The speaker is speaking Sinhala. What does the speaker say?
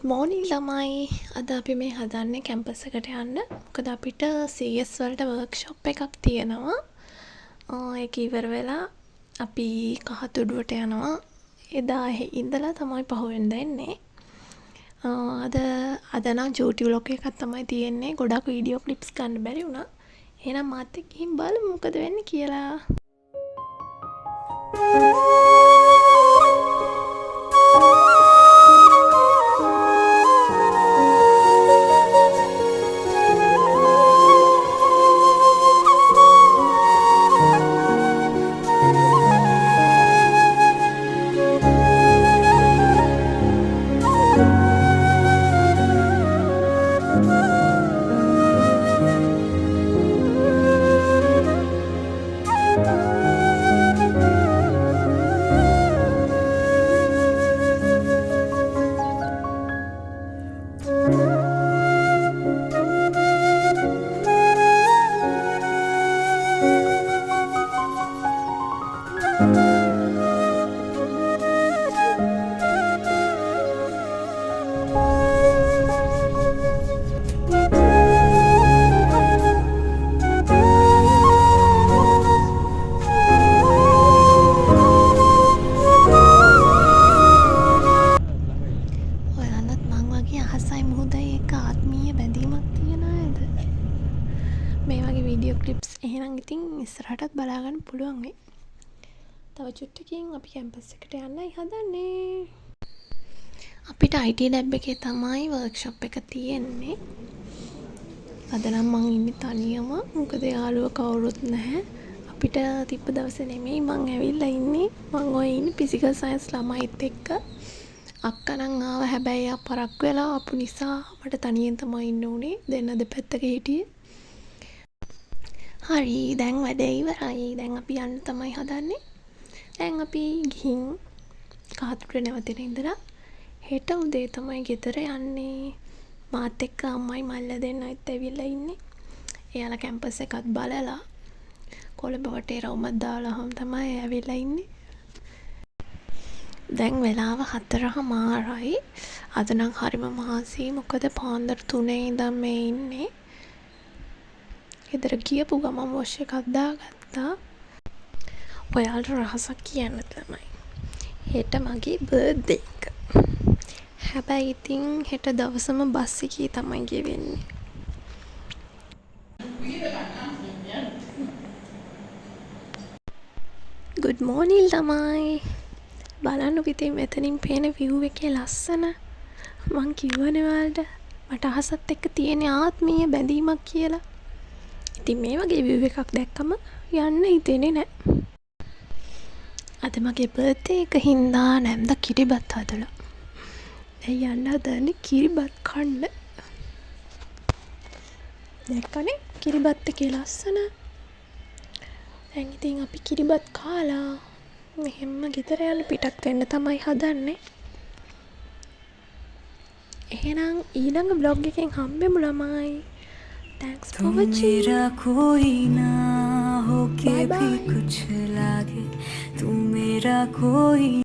මෝර්නිං ළමයි. අද අපි මේ හදන්නේ කැම්පස් එකට යන්න. මොකද අපිට CS වලට වර්ක්ෂොප් එකක් තියෙනවා. ඒක ඉවර වෙලා අපි කහතුඩුවට යනවා. එදා ඉඳලා තමයි පහුවෙන්ද එන්නේ. අද නම් ජූටි ව්ලොග් එකක් තමයි තියෙන්නේ. ගොඩක් වීඩියෝ ක්ලිප්ස් ගන්න බැරි වුණා. එහෙනම් මාත් එක්ක ගිහින් බලමු මොකද වෙන්නේ කියලා. මේ වගේ වීඩියෝ ක්ලිප්ස් එහෙනම් ඉතින් ඉස්සරහටත් බලා ගන්න පුළුවන් වෙයි. තව චුට්ටකින් අපි කැම්පස් එකට යන්නයි හදන්නේ. අපිට IT ලැබ් එකේ තමයි වර්ක්ෂොප් එක තියෙන්නේ. අද නම් මං ඉන්නේ තනියම. මොකද යාළුවෝ කවුරුත් නැහැ. අපිට තිබ්බ දවසේ නෙමෙයි මං ඇවිල්ලා ඉන්නේ. මං ඔය ඉන්නේ ෆිසිකල් සයන්ස් ළමයිත් එක්ක. අක්කා නම් ආව හැබැයි ආ පරක් වෙලා ආපු නිසා මට තනියෙන් තමයි ඉන්න උනේ. දෙන්න දෙපැත්තක හිටියේ. හරි දැන් වැඩේ ඉවරයි. දැන් අපි යන්න තමයි හදන්නේ. දැන් අපි ගිහින් කහතුඩ නැවතෙන ඉඳලා හෙට උදේ තමයි ගෙදර යන්නේ. මාත් එක්ක අම්මයි මල්ල දෙන්නත් ඇවිල්ලා ඉන්නේ. එයාලා කැම්පස් එකත් බලලා කොළඹ වටේ රවුමක් දාලාම තමයි ඇවිල්ලා ඉන්නේ. දැන් වෙලාව 4:00මාරයි. අද නම් හරිම මහන්සි. මොකද පාන්දර 3 ඉඳන් මේ ඉන්නේ. ගෙදර ගියපු ගමන් වොෂ් එකක් දාගත්තා. ඔයාලට රහසක් කියන්න තමයි. හෙට මගේ බර්ත්ඩේ එක. හැබැයි ඉතින් හෙට දවසම බස් එකේ තමයි ගෙවෙන්නේ. good morning ළමයි. බලන්න පිටින් මෙතනින් පේන view එකේ ලස්සන. මං කිව්වනේ ඔයාලට මට අහසත් එක්ක තියෙන ආත්මීය බැඳීමක් කියලා. ඉතින් මේ වගේ view එකක් දැක්කම යන්න හිතෙන්නේ නැහැ. අද මගේ බර්ත්ඩේ එක හින්දා නැම්ද කිරිබත් හදලා. දැන් යන්න හදන්නේ කිරිබත් කන්න. දැක්කනේ කිරිබත් එකේ ලස්සන. දැන් ඉතින් අපි කිරිබත් කාලා මෙහෙම ගෙදර යන්න පිටත් වෙන්න තමයි හදන්නේ. එහෙනම් ඊළඟ vlog එකෙන් හම්බෙමු ළමයි. Thanks for watching. मेरा कोई ना हो के Bye bye. भी कुछ लागे, तू मेरा कोई